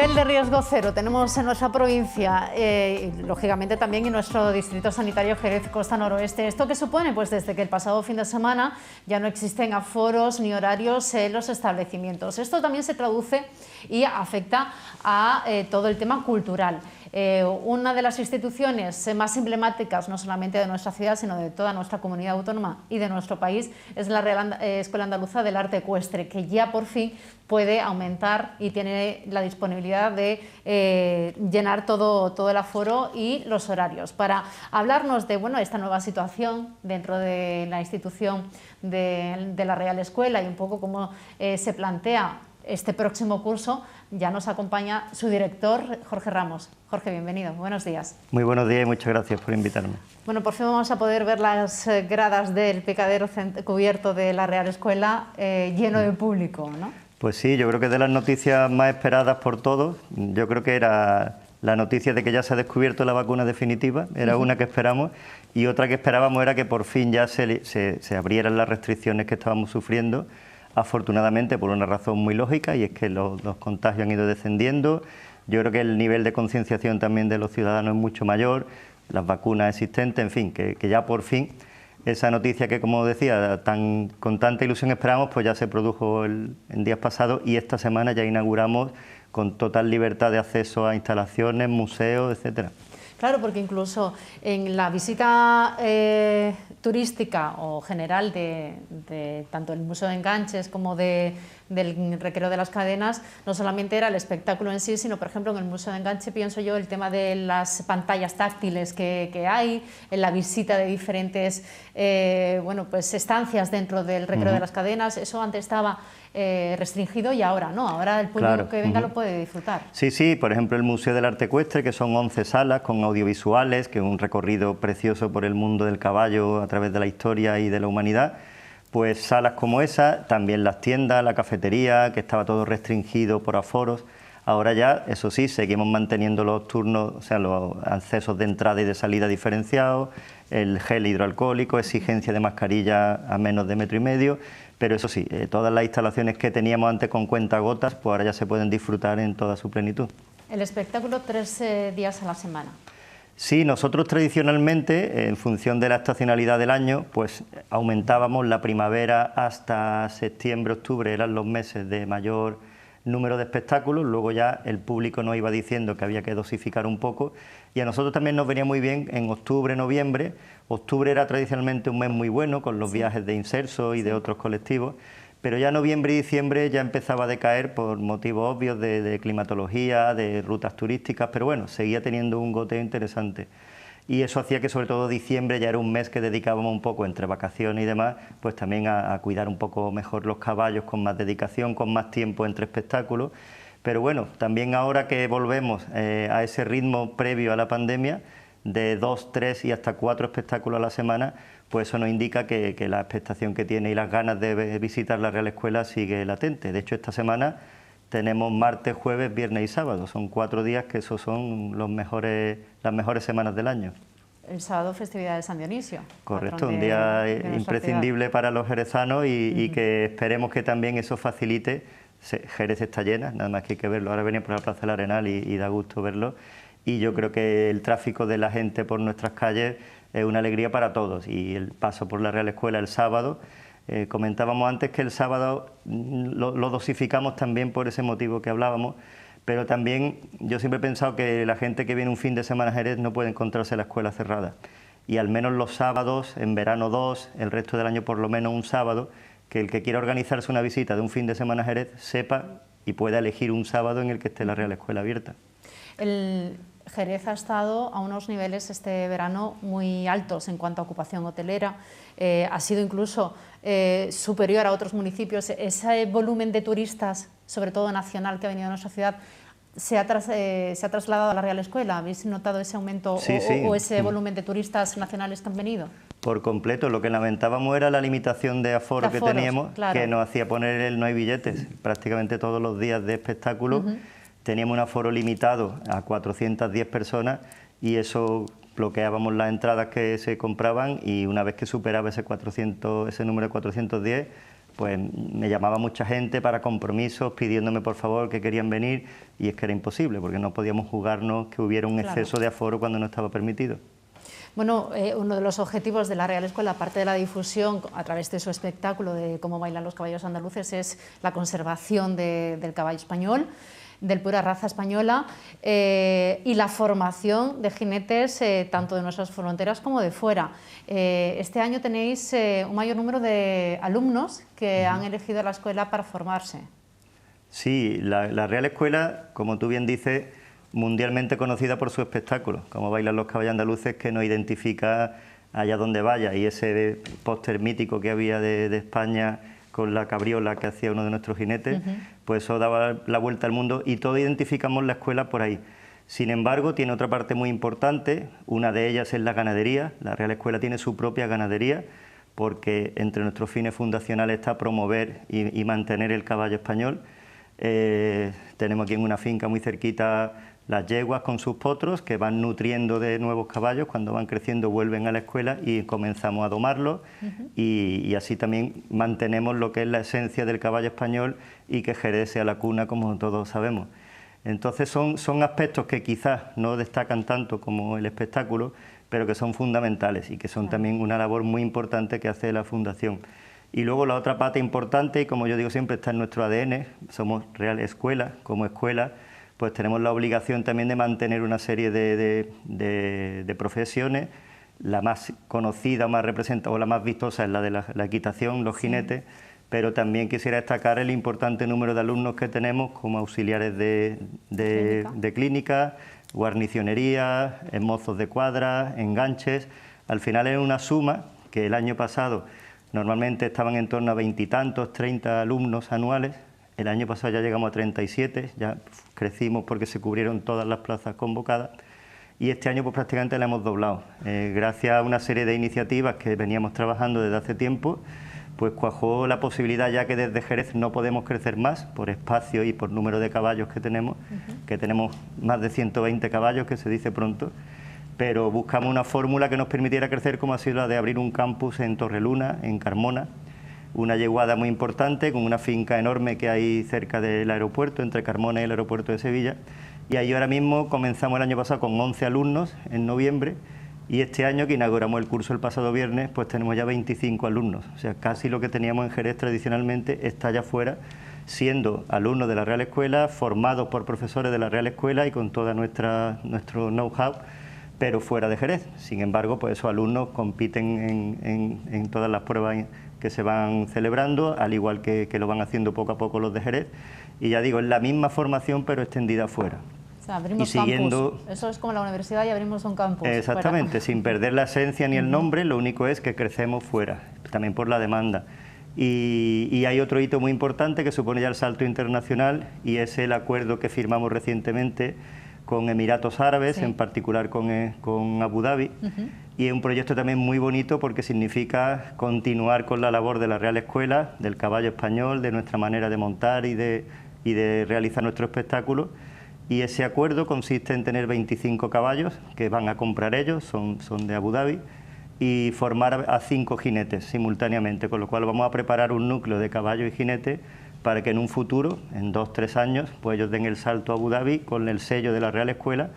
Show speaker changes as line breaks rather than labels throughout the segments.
Nivel de riesgo cero tenemos en nuestra provincia y lógicamente también en nuestro distrito sanitario Jerez Costa Noroeste. ¿Esto qué supone? Pues desde que el pasado fin de semana ya no existen aforos ni horarios en los establecimientos. Esto también se traduce y afecta a todo el tema cultural. Una de las instituciones más emblemáticas, no solamente de nuestra ciudad, sino de toda nuestra comunidad autónoma y de nuestro país, es la Real Escuela Andaluza del Arte Ecuestre, que ya por fin puede aumentar y tiene la disponibilidad de llenar todo el aforo y los horarios. Para hablarnos de esta nueva situación dentro de la institución de la Real Escuela y un poco cómo se plantea este próximo curso, ya nos acompaña su director, Jorge Ramos. Jorge, bienvenido, buenos días.
Muy buenos días y muchas gracias por invitarme.
Bueno, por fin vamos a poder ver las gradas del picadero cubierto de la Real Escuela lleno de público, ¿no?
Pues sí, yo creo que es de las noticias más esperadas por todos. Yo creo que era la noticia de que ya se ha descubierto la vacuna definitiva, era una que esperamos, y otra que esperábamos era que por fin ya se abrieran las restricciones que estábamos sufriendo, afortunadamente por una razón muy lógica, y es que los contagios han ido descendiendo. Yo creo que el nivel de concienciación también de los ciudadanos es mucho mayor, las vacunas existentes, en fin, que ya por fin esa noticia que, como decía, con tanta ilusión esperamos, pues ya se produjo en días pasados, y esta semana ya inauguramos con total libertad de acceso a instalaciones, museos, etcétera.
Claro, porque incluso en la visita turística o general de tanto el Museo de Enganches como del Recreo de las Cadenas, no solamente era el espectáculo en sí, sino, por ejemplo, en el Museo de Enganche pienso yo el tema de las pantallas táctiles que hay, en la visita de diferentes estancias dentro del Recreo de las Cadenas. Eso antes estaba restringido y ahora no, ahora el público que venga lo puede disfrutar.
Sí, sí, por ejemplo el Museo del Arte Ecuestre, que son 11 salas con audiovisuales, que es un recorrido precioso por el mundo del caballo a través de la historia y de la humanidad. Pues salas como esa, también las tiendas, la cafetería, que estaba todo restringido por aforos. Ahora ya, eso sí, seguimos manteniendo los turnos, o sea, los accesos de entrada y de salida diferenciados, el gel hidroalcohólico, exigencia de mascarilla a menos de 1,5 metros, pero eso sí, todas las instalaciones que teníamos antes con cuentagotas, pues ahora ya se pueden disfrutar en toda su plenitud.
El espectáculo 3 días a la semana.
Sí, nosotros tradicionalmente, en función de la estacionalidad del año, pues aumentábamos la primavera hasta septiembre, octubre, eran los meses de mayor número de espectáculos, luego ya el público nos iba diciendo que había que dosificar un poco, y a nosotros también nos venía muy bien en octubre, noviembre. Octubre era tradicionalmente un mes muy bueno con los viajes de Inserso y de otros colectivos, pero ya noviembre y diciembre ya empezaba a decaer por motivos obvios de climatología, de rutas turísticas, pero bueno, seguía teniendo un goteo interesante. Y eso hacía que sobre todo diciembre ya era un mes que dedicábamos un poco entre vacaciones y demás, pues también a cuidar un poco mejor los caballos, con más dedicación, con más tiempo entre espectáculos. Pero bueno, también ahora que volvemos a ese ritmo previo a la pandemia, de 2, 3 y hasta 4 espectáculos a la semana, pues eso nos indica que la expectación que tiene y las ganas de visitar la Real Escuela sigue latente. De hecho, esta semana tenemos martes, jueves, viernes y sábado. Son 4 días que esos son las mejores semanas del año.
El sábado, festividad de San Dionisio.
Correcto, un día imprescindible para los jerezanos y que esperemos que también eso facilite. Jerez está llena, nada más que hay que verlo. Ahora venía por la Plaza del Arenal y da gusto verlo. Y yo creo que el tráfico de la gente por nuestras calles es una alegría para todos. Y el paso por la Real Escuela el sábado, comentábamos antes que el sábado lo dosificamos también por ese motivo que hablábamos, pero también yo siempre he pensado que la gente que viene un fin de semana a Jerez no puede encontrarse la escuela cerrada. Y al menos los sábados, en verano 2, el resto del año por lo menos un sábado, que el que quiera organizarse una visita de un fin de semana a Jerez sepa y pueda elegir un sábado en el que esté la Real Escuela abierta.
El Jerez ha estado a unos niveles este verano muy altos en cuanto a ocupación hotelera, ha sido incluso superior a otros municipios. Ese volumen de turistas, sobre todo nacional, que ha venido a nuestra ciudad, se ha trasladado a la Real Escuela. ¿Habéis notado ese aumento o ese volumen de turistas nacionales que han venido? Por completo. Lo que lamentábamos era la limitación de aforo que teníamos, claro, que nos hacía poner el no hay billetes prácticamente todos los días de espectáculo. Teníamos un aforo limitado a 410 personas y eso bloqueábamos las entradas que se compraban, y una vez que superaba ese número de 410,
pues me llamaba mucha gente para compromisos, pidiéndome por favor que querían venir, y es que era imposible, porque no podíamos jugarnos que hubiera un exceso de aforo cuando no estaba permitido.
Bueno, uno de los objetivos de la Real Escuela, aparte de la difusión a través de su espectáculo de cómo bailan los caballos andaluces, es la conservación del caballo español, del pura raza española, y la formación de jinetes tanto de nuestras fronteras como de fuera. Este año tenéis un mayor número de alumnos que han elegido la escuela para formarse.
Sí, la Real Escuela, como tú bien dices, mundialmente conocida por su espectáculo, como bailan los caballos andaluces, que nos identifica allá donde vaya, y ese póster mítico que había de España con la cabriola que hacía uno de nuestros jinetes, pues eso daba la vuelta al mundo, y todos identificamos la escuela por ahí. Sin embargo, tiene otra parte muy importante, una de ellas es la ganadería. La Real Escuela tiene su propia ganadería, porque entre nuestros fines fundacionales está promover y mantener el caballo español. Tenemos aquí en una finca muy cerquita las yeguas con sus potros, que van nutriendo de nuevos caballos. Cuando van creciendo vuelven a la escuela y comenzamos a domarlos, y así también mantenemos lo que es la esencia del caballo español, y que Jerez sea la cuna, como todos sabemos. Entonces son aspectos que quizás no destacan tanto como el espectáculo, pero que son fundamentales y que son también una labor muy importante que hace la Fundación. Y luego la otra pata importante, y como yo digo siempre, está en nuestro ADN, somos Real Escuela. Como escuela, pues tenemos la obligación también de mantener una serie de profesiones. La más conocida, más representada o la más vistosa es la de la equitación, los jinetes, pero también quisiera destacar el importante número de alumnos que tenemos como auxiliares de clínica, guarnicionería, mozos de cuadra, enganches. Al final es una suma que el año pasado normalmente estaban en torno a 20 y tantos, 30 alumnos anuales. El año pasado ya llegamos a 37, ya crecimos porque se cubrieron todas las plazas convocadas, y este año pues prácticamente la hemos doblado. Gracias a una serie de iniciativas que veníamos trabajando desde hace tiempo, pues cuajó la posibilidad, ya que desde Jerez no podemos crecer más por espacio y por número de caballos que tenemos, que tenemos más de 120 caballos, que se dice pronto, pero buscamos una fórmula que nos permitiera crecer, como ha sido la de abrir un campus en Torreluna, en Carmona, una yeguada muy importante, con una finca enorme que hay cerca del aeropuerto, entre Carmona y el aeropuerto de Sevilla, y ahí ahora mismo comenzamos el año pasado con 11 alumnos en noviembre, y este año, que inauguramos el curso el pasado viernes, pues tenemos ya 25 alumnos, o sea, casi lo que teníamos en Jerez tradicionalmente está allá afuera, siendo alumnos de la Real Escuela, formados por profesores de la Real Escuela y con todo nuestro know-how, pero fuera de Jerez. Sin embargo, pues esos alumnos compiten en todas las pruebas que se van celebrando, al igual que lo van haciendo poco a poco los de Jerez, y ya digo, es la misma formación pero extendida fuera.
O sea, abrimos campus. Eso es como la universidad, y abrimos un campus.
Exactamente,
fuera.
Sin perder la esencia ni el nombre, lo único es que crecemos fuera, también por la demanda. Y hay otro hito muy importante que supone ya el salto internacional, y es el acuerdo que firmamos recientemente con Emiratos Árabes, en particular con Abu Dhabi, y es un proyecto también muy bonito porque significa continuar con la labor de la Real Escuela, del caballo español, de nuestra manera de montar y de realizar nuestro espectáculo. Y ese acuerdo consiste en tener 25 caballos que van a comprar ellos, son de Abu Dhabi, y formar a 5 jinetes simultáneamente, con lo cual vamos a preparar un núcleo de caballos y jinetes para que en un futuro, en 2 o 3 años, pues ellos den el salto a Abu Dhabi con el sello de la Real Escuela,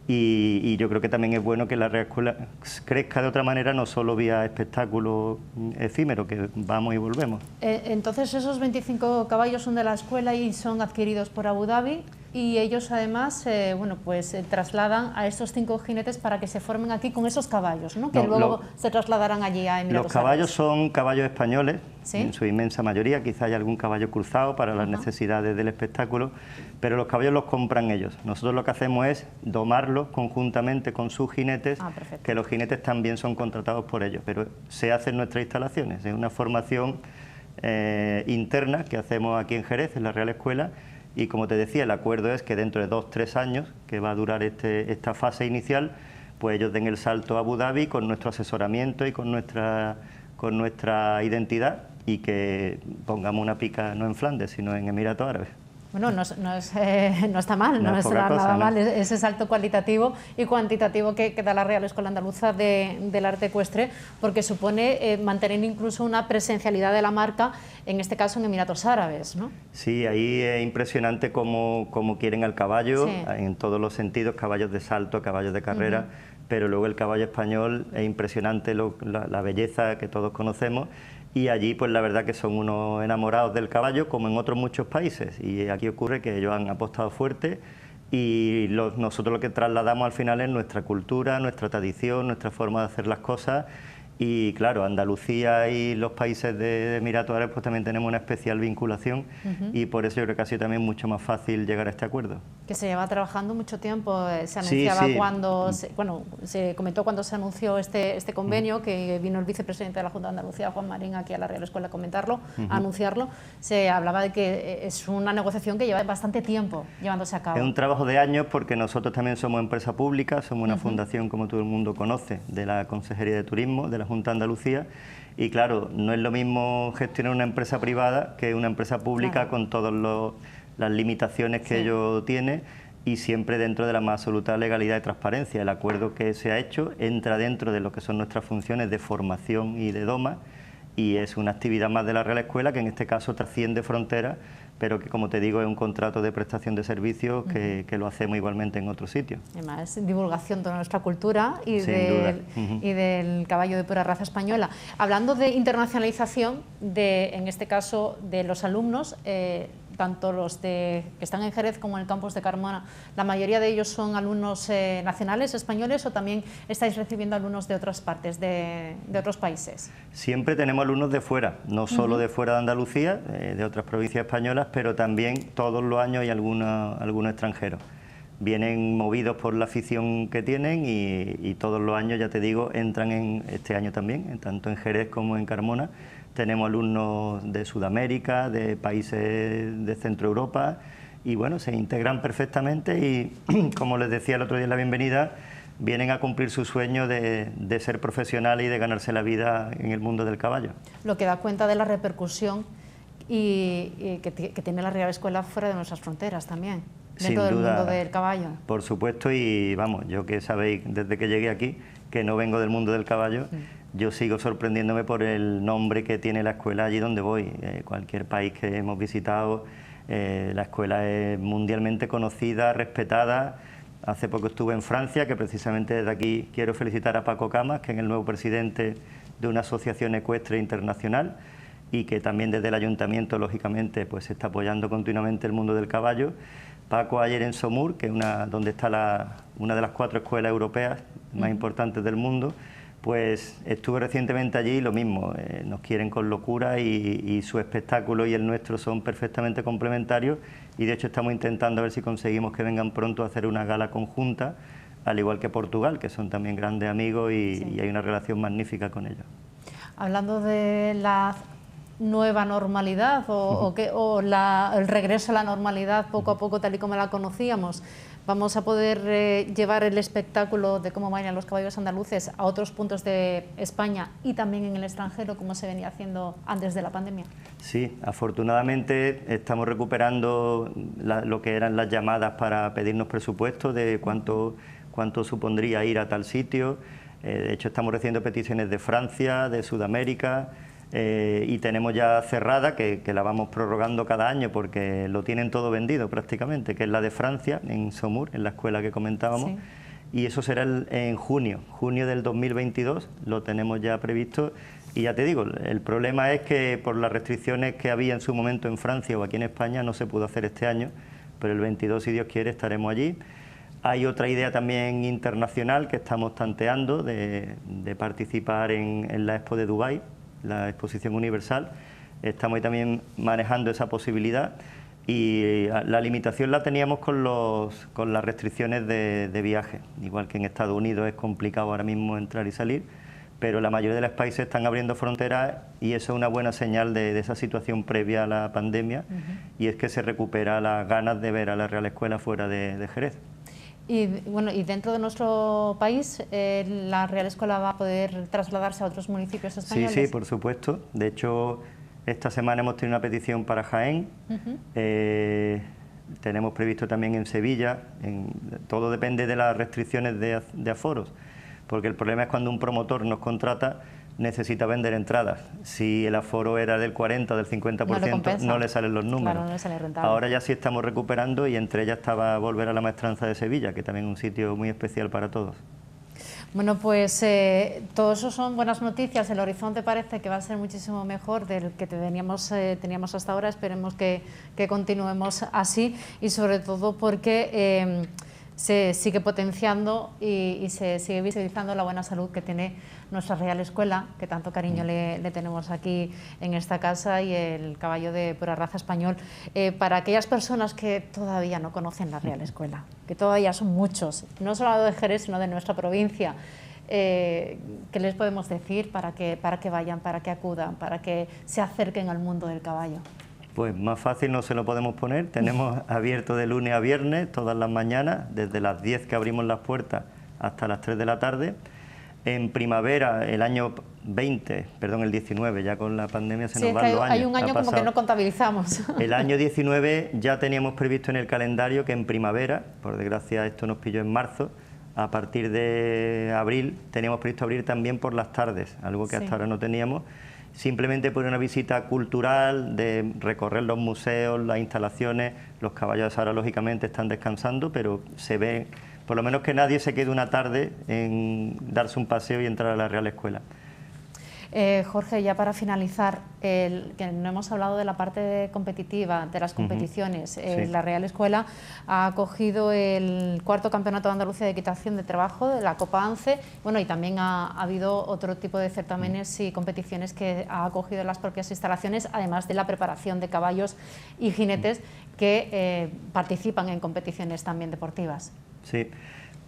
y yo creo que también es bueno que la Real Escuela crezca de otra manera, no solo vía espectáculo efímero, que vamos y volvemos.
Entonces esos 25 caballos son de la escuela y son adquiridos por Abu Dhabi, y ellos además trasladan a estos 5 jinetes para que se formen aquí con esos caballos, ¿no? Que luego se trasladarán allí a Emiratos
Los caballos
Árabes.
son caballos españoles,
¿Sí?
En su inmensa mayoría, quizá haya algún caballo cruzado para las necesidades del espectáculo, pero los caballos los compran ellos. Nosotros lo que hacemos es domarlos conjuntamente con sus jinetes, que los jinetes también son contratados por ellos, pero se hace en nuestras instalaciones, es una formación interna que hacemos aquí en Jerez, en la Real Escuela, y como te decía, el acuerdo es que dentro de 2 o 3 años, que va a durar esta fase inicial, pues ellos den el salto a Abu Dhabi con nuestro asesoramiento y con nuestra identidad, y que pongamos una pica no en Flandes, sino en Emiratos Árabes.
Bueno, no está mal, no está nada mal ese salto cualitativo y cuantitativo que da la Real Escuela Andaluza del Arte Ecuestre, porque supone mantener incluso una presencialidad de la marca, en este caso en Emiratos Árabes, ¿no?
Sí, ahí es impresionante cómo quieren al caballo, sí, en todos los sentidos, caballos de salto, caballos de carrera, pero luego el caballo español es impresionante, la belleza que todos conocemos. Y allí, pues la verdad que son unos enamorados del caballo, como en otros muchos países. Y aquí ocurre que ellos han apostado fuerte y nosotros lo que trasladamos al final es nuestra cultura, nuestra tradición, nuestra forma de hacer las cosas. Y claro, Andalucía y los países de Emiratos Árabes pues también tenemos una especial vinculación y por eso yo creo que ha sido también mucho más fácil llegar a este acuerdo.
Que se lleva trabajando mucho tiempo, se anunciaba sí, sí. Cuando, se comentó cuando se anunció este convenio, que vino el vicepresidente de la Junta de Andalucía, Juan Marín, aquí a la Real Escuela a comentarlo, a anunciarlo, se hablaba de que es una negociación que lleva bastante tiempo llevándose a cabo.
Es un trabajo de años porque nosotros también somos empresa pública, somos una fundación, como todo el mundo conoce, de la Consejería de Turismo, de la Junta de Andalucía, y claro, no es lo mismo gestionar una empresa privada que una empresa pública, con todas las limitaciones que ello tiene, y siempre dentro de la más absoluta legalidad y transparencia. El acuerdo que se ha hecho entra dentro de lo que son nuestras funciones de formación y de doma, y es una actividad más de la Real Escuela que en este caso trasciende fronteras, pero que, como te digo, es un contrato de prestación de servicios que lo hacemos igualmente en otros sitios.
Además, es divulgación de nuestra cultura y del caballo de pura raza española. Hablando de internacionalización, en este caso de los alumnos, tanto los que están en Jerez como en el campus de Carmona, ¿la mayoría de ellos son alumnos nacionales, españoles, o también estáis recibiendo alumnos de otras partes, de otros países?
Siempre tenemos alumnos de fuera, no solo de fuera de Andalucía, de otras provincias españolas, pero también todos los años hay algunos extranjeros. Vienen movidos por la afición que tienen y todos los años, ya te digo, entran en este año también, tanto en Jerez como en Carmona. Tenemos alumnos de Sudamérica, de países de Centro Europa, y bueno, se integran perfectamente y, como les decía el otro día en la bienvenida, vienen a cumplir su sueño de ser profesionales y de ganarse la vida en el mundo del caballo.
Lo que da cuenta de la repercusión que tiene la Real Escuela fuera de nuestras fronteras también, dentro del mundo del caballo.
Por supuesto, y vamos, yo que sabéis desde que llegué aquí, que no vengo del mundo del caballo, yo sigo sorprendiéndome por el nombre que tiene la escuela allí donde voy. Cualquier país que hemos visitado, la escuela es mundialmente conocida, respetada. Hace poco estuve en Francia, que precisamente desde aquí quiero felicitar a Paco Camas, que es el nuevo presidente de una asociación ecuestre internacional y que también desde el ayuntamiento, lógicamente, pues se está apoyando continuamente el mundo del caballo. Paco ayer en Saumur, que es donde está una de las 4 escuelas europeas más importantes del mundo, pues estuve recientemente allí y lo mismo, nos quieren con locura y su espectáculo y el nuestro son perfectamente complementarios, y de hecho estamos intentando a ver si conseguimos que vengan pronto a hacer una gala conjunta, al igual que Portugal, que son también grandes amigos y hay una relación magnífica con ellos.
Hablando de la nueva normalidad el regreso a la normalidad poco a poco tal y como la conocíamos, vamos a poder llevar el espectáculo de cómo bailan los caballos andaluces a otros puntos de España y también en el extranjero, como se venía haciendo antes de la pandemia.
Sí, afortunadamente estamos recuperando lo que eran las llamadas para pedirnos presupuestos de cuánto supondría ir a tal sitio. De hecho, estamos recibiendo peticiones de Francia, de Sudamérica, y tenemos ya cerrada, que la vamos prorrogando cada año porque lo tienen todo vendido prácticamente, que es la de Francia, en Saumur, en la escuela que comentábamos, y eso será en junio del 2022, lo tenemos ya previsto. Y ya te digo, el problema es que por las restricciones que había en su momento en Francia o aquí en España no se pudo hacer este año, pero el 22, si Dios quiere, estaremos allí. Hay otra idea también internacional que estamos tanteando de participar en la Expo de Dubái, la Exposición Universal. Estamos ahí también manejando esa posibilidad y la limitación la teníamos con las restricciones de viaje. Igual que en Estados Unidos es complicado ahora mismo entrar y salir, pero la mayoría de los países están abriendo fronteras y eso es una buena señal de esa situación previa a la pandemia, y es que se recupera las ganas de ver a la Real Escuela fuera de Jerez.
Y bueno, y dentro de nuestro país, ¿la Real Escuela va a poder trasladarse a otros municipios españoles?
Sí, por supuesto. De hecho, esta semana hemos tenido una petición para Jaén, tenemos previsto también en Sevilla, todo depende de las restricciones de aforos, porque el problema es cuando un promotor nos contrata, necesita vender entradas. Si el aforo era del 40 o del 50%, no le salen los números.
Claro, no le sale rentable.
Ahora ya sí estamos recuperando, y entre ellas estaba volver a la Maestranza de Sevilla, que también es un sitio muy especial para todos.
Bueno, pues todo eso son buenas noticias. El horizonte parece que va a ser muchísimo mejor del que teníamos hasta ahora. Esperemos que continuemos así, y sobre todo porque se sigue potenciando y se sigue visibilizando la buena salud que tiene nuestra Real Escuela, que tanto cariño le tenemos aquí en esta casa, y el caballo de pura raza español. Para aquellas personas que todavía no conocen la Real Escuela, que todavía son muchos, no solo de Jerez, sino de nuestra provincia, ¿qué les podemos decir para que vayan, para que acudan, para que se acerquen al mundo del caballo?
Pues más fácil no se lo podemos poner. Tenemos abierto de lunes a viernes, todas las mañanas, desde las 10 que abrimos las puertas hasta las 3 de la tarde. En primavera, el año 19, ya con la pandemia se nos van los años.
Hay un año como que no contabilizamos.
El año 19 ya teníamos previsto en el calendario que en primavera, por desgracia esto nos pilló en marzo, a partir de abril teníamos previsto abrir también por las tardes, algo que hasta ahora no teníamos, simplemente por una visita cultural, de recorrer los museos, las instalaciones. Los caballos ahora lógicamente están descansando, pero se ve, por lo menos, que nadie se quede una tarde en darse un paseo y entrar a la Real Escuela.
Jorge, ya para finalizar, que no hemos hablado de la parte competitiva, de las competiciones.
Sí.
La Real Escuela ha acogido el 4º Campeonato de Andalucía de Equitación de Trabajo, de la Copa ANCE, bueno, y también ha habido otro tipo de certámenes y competiciones que ha acogido en las propias instalaciones, además de la preparación de caballos y jinetes que participan en competiciones también deportivas.
Sí.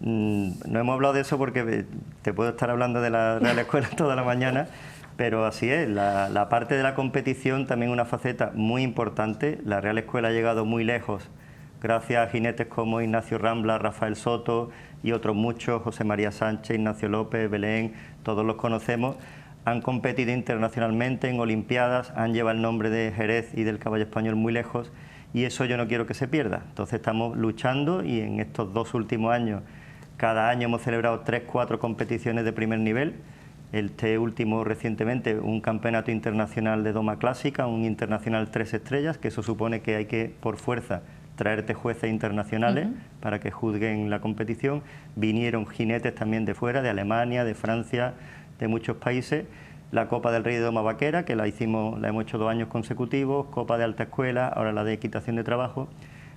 No hemos hablado de eso porque te puedo estar hablando de la Real Escuela toda la mañana, pero así es, la parte de la competición también es una faceta muy importante. La Real Escuela ha llegado muy lejos gracias a jinetes como Ignacio Rambla, Rafael Soto y otros muchos, José María Sánchez, Ignacio López, Belén, todos los conocemos. Han competido internacionalmente en Olimpiadas, han llevado el nombre de Jerez y del caballo español muy lejos, y eso yo no quiero que se pierda. Entonces estamos luchando, y en estos 2 últimos años, cada año hemos celebrado 3 o 4 competiciones de primer nivel. Este último recientemente, un campeonato internacional de doma clásica, un internacional 3 estrellas, que eso supone que hay que, por fuerza, traerte jueces internacionales para que juzguen la competición. Vinieron jinetes también de fuera, de Alemania, de Francia, de muchos países. La Copa del Rey de Doma Vaquera, que la hemos hecho 2 años consecutivos, Copa de Alta Escuela, ahora la de Equitación de Trabajo.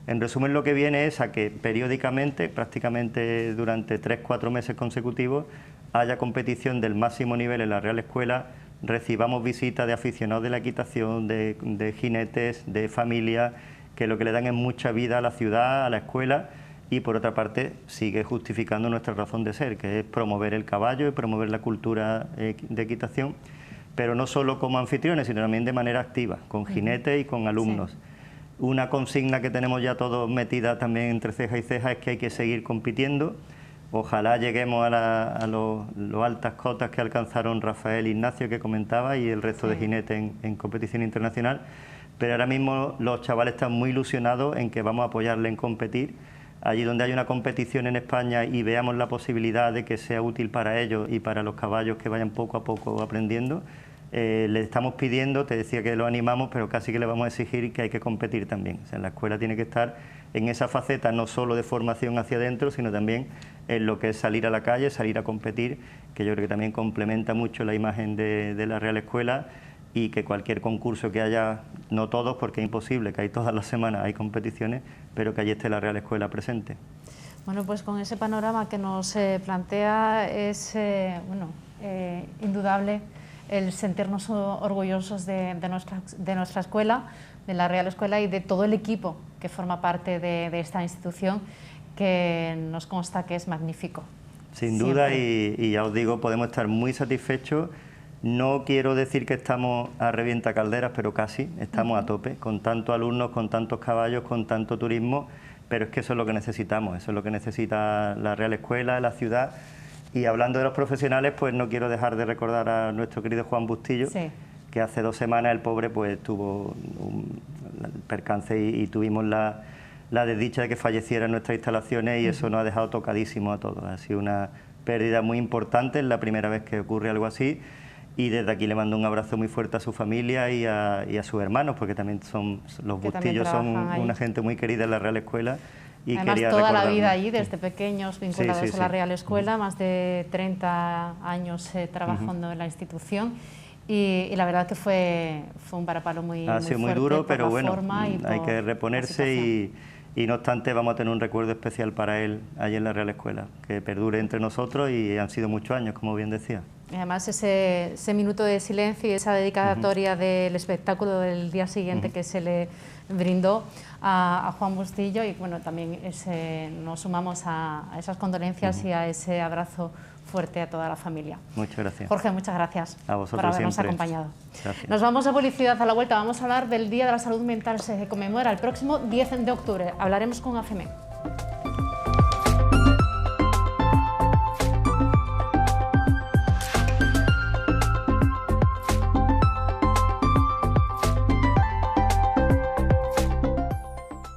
En resumen, lo que viene es a que periódicamente, prácticamente durante 3 o 4 meses consecutivos, haya competición del máximo nivel en la Real Escuela, recibamos visitas de aficionados de la equitación, de jinetes, de familias, que lo que le dan es mucha vida a la ciudad, a la escuela, y por otra parte sigue justificando nuestra razón de ser, que es promover el caballo y promover la cultura de equitación, pero no solo como anfitriones, sino también de manera activa, con jinetes y con alumnos. Sí. Una consigna que tenemos ya todos metida también entre ceja y ceja es que hay que seguir compitiendo. Ojalá lleguemos a los altas cotas que alcanzaron Rafael e Ignacio, que comentaba, y el resto de jinetes en competición internacional, pero ahora mismo los chavales están muy ilusionados en que vamos a apoyarle en competir. Allí donde hay una competición en España y veamos la posibilidad de que sea útil para ellos y para los caballos que vayan poco a poco aprendiendo, le estamos pidiendo, te decía que lo animamos, pero casi que le vamos a exigir que hay que competir también. O sea, la escuela tiene que estar en esa faceta no solo de formación hacia adentro, sino también en lo que es salir a la calle, salir a competir, que yo creo que también complementa mucho la imagen de la Real Escuela, y que cualquier concurso que haya, no todos porque es imposible, que hay todas las semanas hay competiciones, pero que allí esté la Real Escuela presente.
Bueno, pues con ese panorama que nos plantea es indudable el sentirnos orgullosos de nuestra escuela, de la Real Escuela, y de todo el equipo que forma parte de esta institución, que nos consta que es magnífico.
Sin duda, y ya os digo, podemos estar muy satisfechos. No quiero decir que estamos a revienta calderas, pero casi, estamos a tope, con tantos alumnos, con tantos caballos, con tanto turismo, pero es que eso es lo que necesitamos, eso es lo que necesita la Real Escuela, la ciudad. Y hablando de los profesionales, pues no quiero dejar de recordar a nuestro querido Juan Bustillo, que hace 2 semanas el pobre pues tuvo un percance y tuvimos la la desdicha de que falleciera en nuestras instalaciones y eso nos ha dejado tocadísimo a todos. Ha sido una pérdida muy importante, es la primera vez que ocurre algo así y desde aquí le mando un abrazo muy fuerte a su familia y a sus hermanos, porque también son los Bustillos, son una gente muy querida en la Real Escuela. Y
además
quería
toda la
recordarlo.
vida allí, desde pequeños, vinculados
sí,
a la
sí.
Real Escuela, más de 30 años trabajando en la institución. Y la verdad que fue un varapalo muy
Ha sido muy
fuerte
duro,
por
pero
la
bueno,
forma y
hay
por
que
la
reponerse y no obstante vamos a tener un recuerdo especial para él allí en la Real Escuela, que perdure entre nosotros y han sido muchos años, como bien decía.
Y además ese minuto de silencio y esa dedicatoria del espectáculo del día siguiente que se le brindó a Juan Bustillo y bueno, también nos sumamos a esas condolencias y a ese abrazo fuerte a toda la familia.
Muchas gracias.
Jorge, muchas gracias
a vosotros
por habernos
siempre.
acompañado.
Gracias.
Nos vamos a publicidad. A la vuelta vamos a hablar del Día de la Salud Mental. Se conmemora el próximo 10 de octubre. Hablaremos con AFEME.